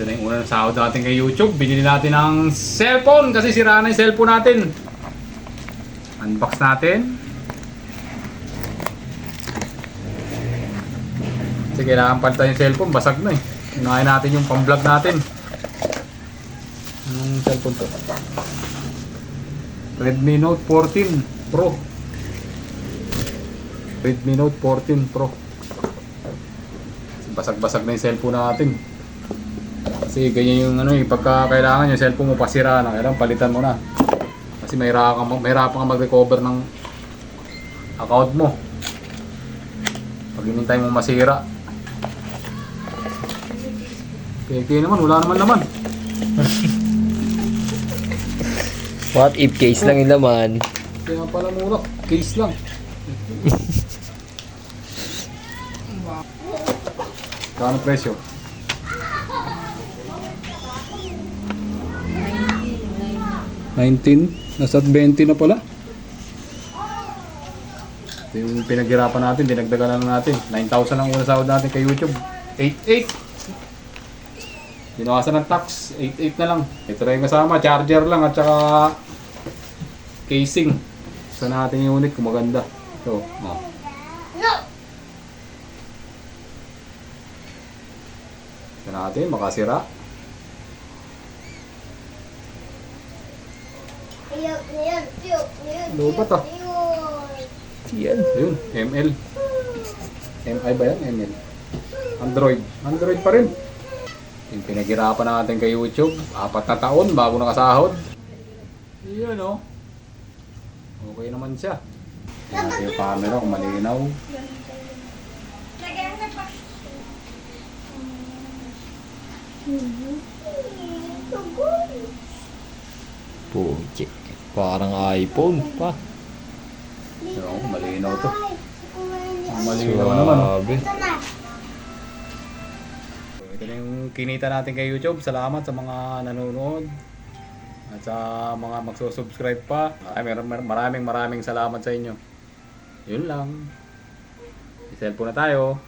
Ito na yung unang sahod natin kay YouTube. Binili natin ng cellphone kasi sira na yung cellphone natin. Unbox natin. Kasi kailangan palitan yung cellphone. Basag na eh. Unahin natin yung pang-vlog natin. Anong cellphone to? Redmi Note 14 Pro. Redmi Note 14 Pro. Basag-basag na yung cellphone natin. Kasi ganyan yung ano eh, pagka kailangan yung cellphone mo pasira na, kailangan palitan mo na. Kasi mahirapan ka mag-recover ng account mo. Pag hinintay mo masira. Kaya naman, wala naman. What if case lang yung laman? Kaya pala mura, case lang. Kano presyo? 19? Nasa 20 na pala. Ito yung pinaghirapan natin, dinagdagan na natin. 9,000 ang una sahod natin kay YouTube. 8,800. Dinawasan ng tax, 8,800 na lang. Ito na yung kasama, charger lang at saka casing. Sa natin yung unit kung maganda. Ito, oh. Ito natin, makasira. Lupat ah. Yan. Ayun, ML. MI ba yan? ML. Android pa rin. Yung pinaghirapan natin kay YouTube, 4 na taon bago nakasahod. Yun oh. Okay naman siya. Tingnan natin yung camera kung malinaw. Puchi. Parang iPhone pa. Yun, malinaw to. Malinaw naman. Sabi. Ito na yung kinita natin kay YouTube. Salamat sa mga nanonood. At sa mga magsusubscribe pa. Ay, maraming salamat sa inyo. Yun lang. I-cellphone na tayo.